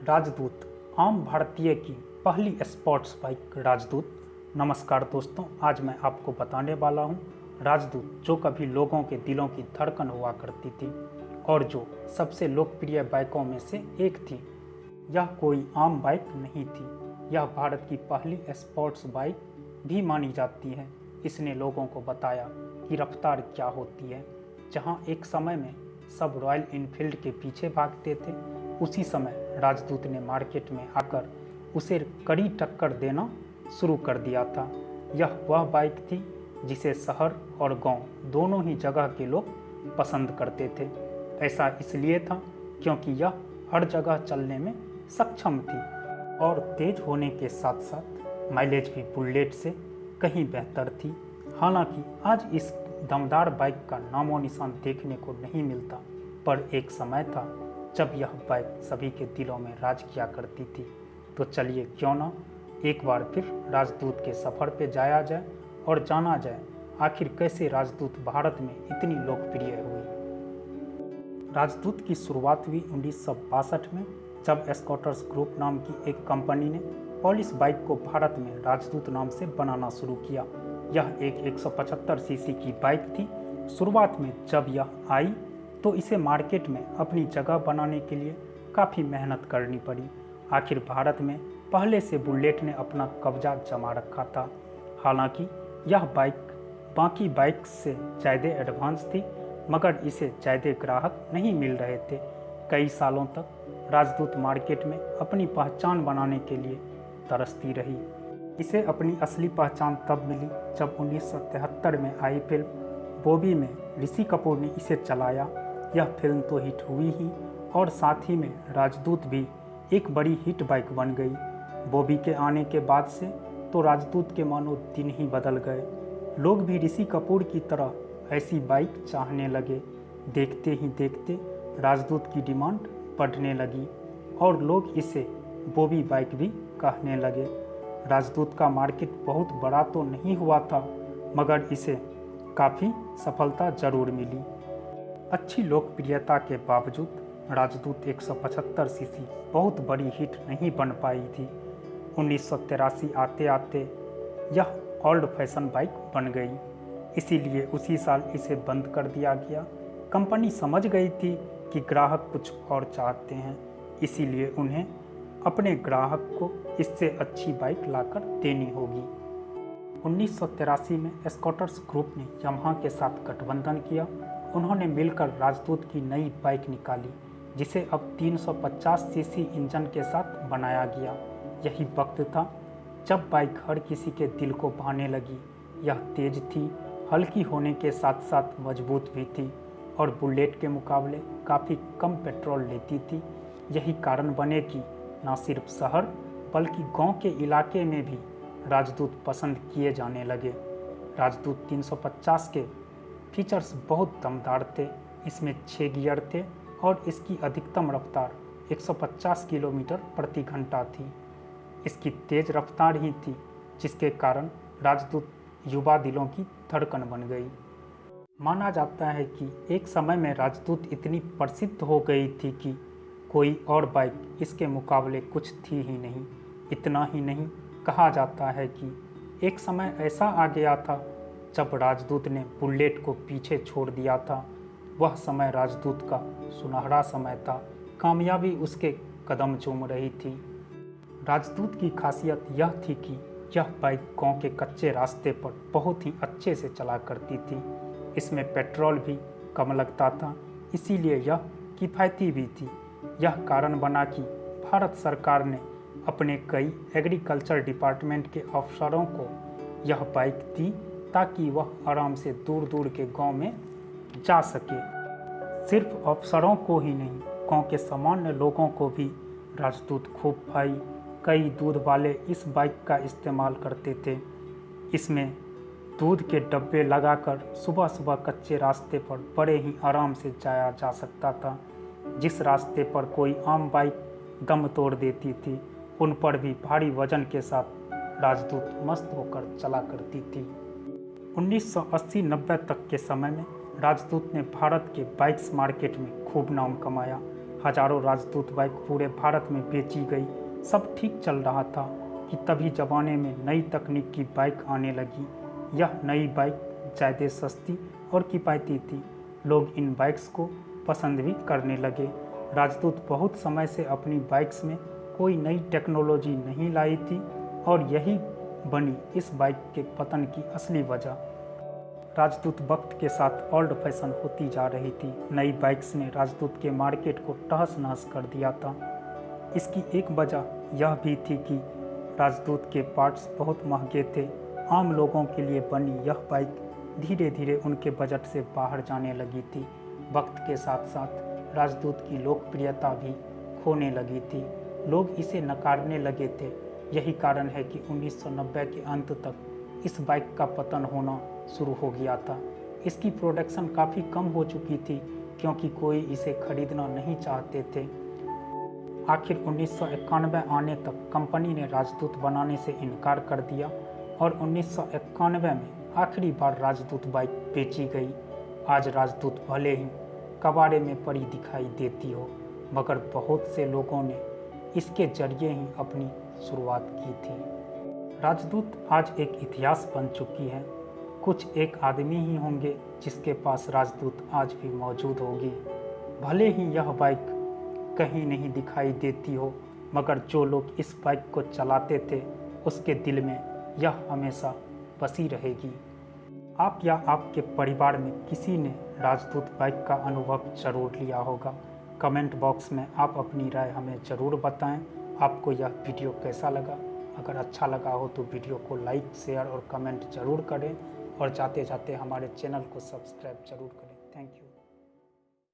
राजदूत आम भारतीय की पहली स्पोर्ट्स बाइक राजदूत। नमस्कार दोस्तों, आज मैं आपको बताने वाला हूं राजदूत, जो कभी लोगों के दिलों की धड़कन हुआ करती थी और जो सबसे लोकप्रिय बाइकों में से एक थी। यह कोई आम बाइक नहीं थी, यह भारत की पहली स्पोर्ट्स बाइक भी मानी जाती है। इसने लोगों को बताया कि रफ्तार क्या होती है। जहां एक समय में सब रॉयल इनफील्ड के पीछे भागते थे, उसी समय राजदूत ने मार्केट में आकर उसे कड़ी टक्कर देना शुरू कर दिया था। यह वह बाइक थी जिसे शहर और गांव दोनों ही जगह के लोग पसंद करते थे। ऐसा इसलिए था क्योंकि यह हर जगह चलने में सक्षम थी और तेज होने के साथ साथ माइलेज भी बुलेट से कहीं बेहतर थी। हालांकि आज इस दमदार बाइक का नामो निशान देखने को नहीं मिलता, पर एक समय था जब यह बाइक सभी के दिलों में राज किया करती थी। तो चलिए क्यों ना एक बार फिर राजदूत के सफ़र पे जाया जाए और जाना जाए आखिर कैसे राजदूत भारत में इतनी लोकप्रिय हुई। राजदूत की शुरुआत हुई 1962 में, जब स्कॉटर्स ग्रुप नाम की एक कंपनी ने पॉलिश बाइक को भारत में राजदूत नाम से बनाना शुरू किया। यह एक 175 सीसी की बाइक थी। शुरुआत में जब यह आई तो इसे मार्केट में अपनी जगह बनाने के लिए काफ़ी मेहनत करनी पड़ी। आखिर भारत में पहले से बुलेट ने अपना कब्जा जमा रखा था। हालांकि यह बाइक बाकी बाइक से ज़्यादा एडवांस थी, मगर इसे ज़्यादा ग्राहक नहीं मिल रहे थे। कई सालों तक राजदूत मार्केट में अपनी पहचान बनाने के लिए तरसती रही। इसे अपनी असली पहचान तब मिली जब 1973 में आई फिल्म बॉबी में ऋषि कपूर ने इसे चलाया। यह फिल्म तो हिट हुई ही और साथ ही में राजदूत भी एक बड़ी हिट बाइक बन गई। बॉबी के आने के बाद से तो राजदूत के मानो दिन ही बदल गए। लोग भी ऋषि कपूर की तरह ऐसी बाइक चाहने लगे। देखते ही देखते राजदूत की डिमांड बढ़ने लगी और लोग इसे बॉबी बाइक भी कहने लगे। राजदूत का मार्केट बहुत बड़ा तो नहीं हुआ था, मगर इसे काफ़ी सफलता जरूर मिली। अच्छी लोकप्रियता के बावजूद राजदूत 175 सीसी बहुत बड़ी हिट नहीं बन पाई थी। 1983 आते आते यह ओल्ड फैशन बाइक बन गई, इसीलिए उसी साल इसे बंद कर दिया गया। कंपनी समझ गई थी कि ग्राहक कुछ और चाहते हैं, इसीलिए उन्हें अपने ग्राहक को इससे अच्छी बाइक लाकर देनी होगी। 1983 में स्कॉटर्स ग्रुप ने यामाहा के साथ गठबंधन किया। उन्होंने मिलकर राजदूत की नई बाइक निकाली, जिसे अब 350 सीसी इंजन के साथ बनाया गया। यही वक्त था जब बाइक हर किसी के दिल को भाने लगी। यह तेज थी, हल्की होने के साथ साथ मजबूत भी थी और बुलेट के मुकाबले काफ़ी कम पेट्रोल लेती थी। यही कारण बने कि न सिर्फ शहर बल्कि गांव के इलाके में भी राजदूत पसंद किए जाने लगे। राजदूत 350 के फीचर्स बहुत दमदार थे। इसमें 6 गियर थे और इसकी अधिकतम रफ्तार 150 किलोमीटर प्रति घंटा थी। इसकी तेज़ रफ्तार ही थी जिसके कारण राजदूत युवा दिलों की धड़कन बन गई। माना जाता है कि एक समय में राजदूत इतनी प्रसिद्ध हो गई थी कि कोई और बाइक इसके मुकाबले कुछ थी ही नहीं। इतना ही नहीं, कहा जाता है कि एक समय ऐसा आ गया था जब राजदूत ने बुलेट को पीछे छोड़ दिया था। वह समय राजदूत का सुनहरा समय था, कामयाबी उसके कदम चूम रही थी। राजदूत की खासियत यह थी कि यह बाइक गांव के कच्चे रास्ते पर बहुत ही अच्छे से चला करती थी। इसमें पेट्रोल भी कम लगता था, इसीलिए यह किफ़ायती भी थी। यह कारण बना कि भारत सरकार ने अपने कई एग्रीकल्चर डिपार्टमेंट के अफसरों को यह बाइक दी ताकि वह आराम से दूर दूर के गांव में जा सके। सिर्फ अफसरों को ही नहीं, गांव के सामान्य लोगों को भी राजदूत खूब भाई। कई दूध वाले इस बाइक का इस्तेमाल करते थे। इसमें दूध के डब्बे लगाकर सुबह सुबह कच्चे रास्ते पर बड़े ही आराम से जाया जा सकता था। जिस रास्ते पर कोई आम बाइक दम तोड़ देती थी, उन पर भी भारी वजन के साथ राजदूत मस्त होकर चला करती थी। 1980-90 तक के समय में राजदूत ने भारत के बाइक्स मार्केट में खूब नाम कमाया। हजारों राजदूत बाइक पूरे भारत में बेची गई। सब ठीक चल रहा था कि तभी ज़माने में नई तकनीक की बाइक आने लगी। यह नई बाइक ज़्यादा सस्ती और किफ़ायती थी। लोग इन बाइक्स को पसंद भी करने लगे। राजदूत बहुत समय से अपनी बाइक्स में कोई नई टेक्नोलॉजी नहीं लाई थी और यही बनी इस बाइक के पतन की असली वजह। राजदूत वक्त के साथ ओल्ड फैशन होती जा रही थी। नई बाइक्स ने राजदूत के मार्केट को तहस नहस कर दिया था। इसकी एक वजह यह भी थी कि राजदूत के पार्ट्स बहुत महंगे थे। आम लोगों के लिए बनी यह बाइक धीरे धीरे उनके बजट से बाहर जाने लगी थी। वक्त के साथ साथ राजदूत की लोकप्रियता भी खोने लगी थी। लोग इसे नकारने लगे थे। यही कारण है कि 1990 के अंत तक इस बाइक का पतन होना शुरू हो गया था। इसकी प्रोडक्शन काफ़ी कम हो चुकी थी क्योंकि कोई इसे खरीदना नहीं चाहते थे। आखिर 1991 आने तक कंपनी ने राजदूत बनाने से इनकार कर दिया और 1991 में आखिरी बार राजदूत बाइक बेची गई। आज राजदूत भले ही कबाड़े में पड़ी दिखाई देती हो, मगर बहुत से लोगों ने इसके जरिए ही अपनी शुरुआत की थी। राजदूत आज एक इतिहास बन चुकी है। कुछ एक आदमी ही होंगे जिसके पास राजदूत आज भी मौजूद होगी। भले ही यह बाइक कहीं नहीं दिखाई देती हो, मगर जो लोग इस बाइक को चलाते थे उसके दिल में यह हमेशा बसी रहेगी। आप या आपके परिवार में किसी ने राजदूत बाइक का अनुभव जरूर लिया होगा। कमेंट बॉक्स में आप अपनी राय हमें ज़रूर बताएं। आपको यह वीडियो कैसा लगा? अगर अच्छा लगा हो तो वीडियो को लाइक, शेयर और कमेंट ज़रूर करें और जाते जाते हमारे चैनल को सब्सक्राइब ज़रूर करें। Thank you.